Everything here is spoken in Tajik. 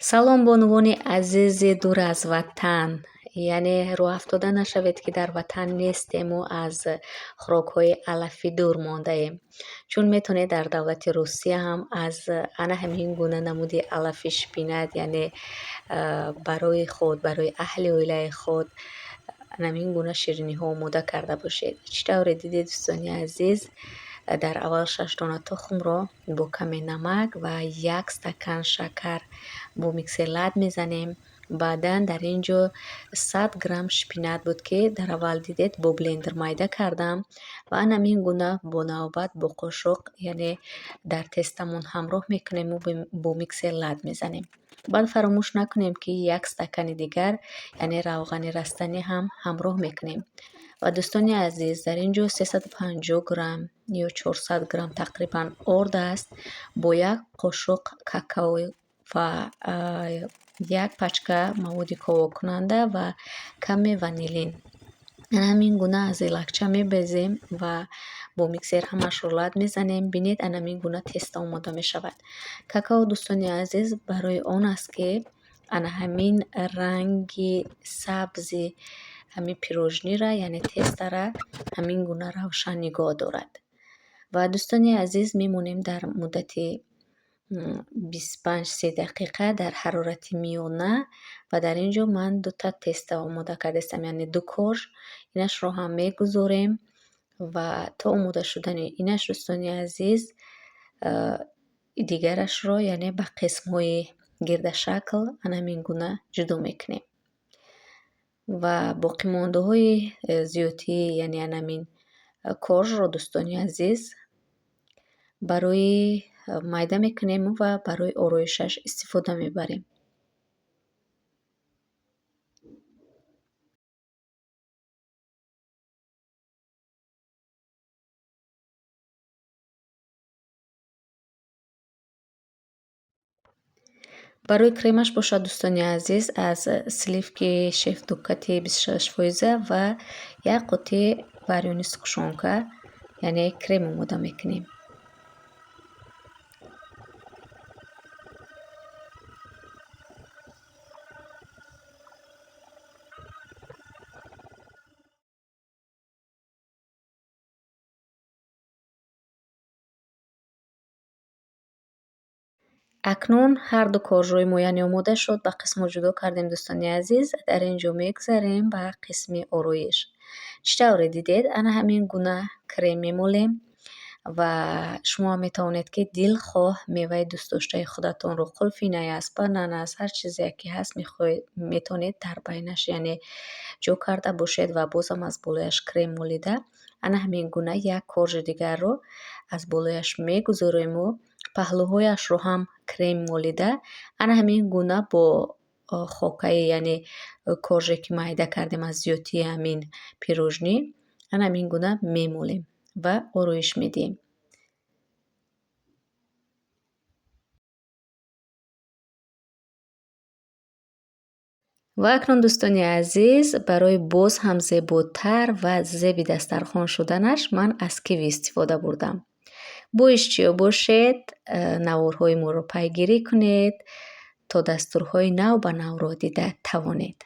салом бонувони азизи дур аз ватан. Яъне роҳ афтода нашавед ки дар ватан нестему, аз хӯрокҳои алафӣ дур мондаем. Чун метавонед дар давлати Русия ҳам аз ана ҳамин гуна намуди алафӣ шпинат, яъне барои худ, барои аҳли оилаи худ ҳамин гуна шириниҳо омода карда бошед. Чӣ тавре дидед дӯстони азиз? Дар аввал 6 дона тухмро бо каме намак ва 1 стакан шакар бо миксер лад мезанем. Баъдан дар ин ҷо 100 грамм шпинат буд ки дар аввал дидед бо блендер майда кардам ва ҳамин гуна бо навбат бо қошуқ, яъне дар тестамон ҳамроҳ мекунему бо миксер лад мезанем. баъд фаромӯш накунем ки 1 стакани дигар, яъне равғани растанӣ ҳам ҳамроҳ мекунем. ва дӯстони азиз, дар ин ҷо 350 грамм ё 400 грамм тақрибан орд аст, бо 1 қошуқ какао ва 1 пачка маводи ковокунанда ва каме ванилин. ҳамин гуна аз илакча мебезем ва бо миксер ҳамашро лад мезанем. Бинед ҳамин гуна теста омода мешавад. Какао дӯстони азиз барои он аст ки ана ҳамин ранги сабзи ҳамин пирожниро, яъне тестара ҳамин гуна равшан нигоҳ дорад. ва дӯстони азиз мемонем дар муддати 25-30 дақиқа дар ҳарорати миёна. ва дар ин ҷо ман 2 теста омода кардастам, яъне 2 корж. Инашро ҳам мегузорем ва то омода шудани инаш дӯстони азиз дигарашро, яъне ба қисмҳои гирдашакл ҳамин гуна ҷудо мекунем. ва боқимондаҳои зиёдтии, яъне ҳамин коржро дӯстони азиз барои майда мекунем ва барои ороишаш истифода мебарем. барои кремаш бошад дӯстони азиз, аз сливки шеф дуккати 26% ва 1 қуттӣ варёни сухушонка, яъне крем омода мекунем. акнун ҳарду коржҳои мо яъне омода шуд, ба қисмҳо ҷудо кардем дӯстони азиз. Дар ин ҷо мегзарем ба қисми ороиш. Чӣ тавре дидед? Ана ҳамин гуна крем мемолем ва шумо ҳам метавонед ки дилхоҳ меваи дӯстдоштаи худатонро, қулфи наяс, бананас, ҳар чизе ки ҳаст метавонед дар байнаш, яъне ҷо карда бошед ва бозам аз болояш крем молида, ана ҳамин гуна 1 коржи дигарро аз болояш мегузорему паҳлӯҳояшро ҳам крем молида, ана ҳамин гуна бо хокаи, яъне корже ки майда кардем аз зиёдтии ҳамин пирожнӣ, ана ҳамин гуна мемолем ва ороиш медиҳем. ва акнун дӯстони азиз, барои боз ҳам зеботар ва зеби дастархон шуданаш ман аз киви истифода бурдам. Бо ишчиё бошед, наворҳои моро пайгирӣ кунед, то дастурҳои нав ба навро дида тавонед.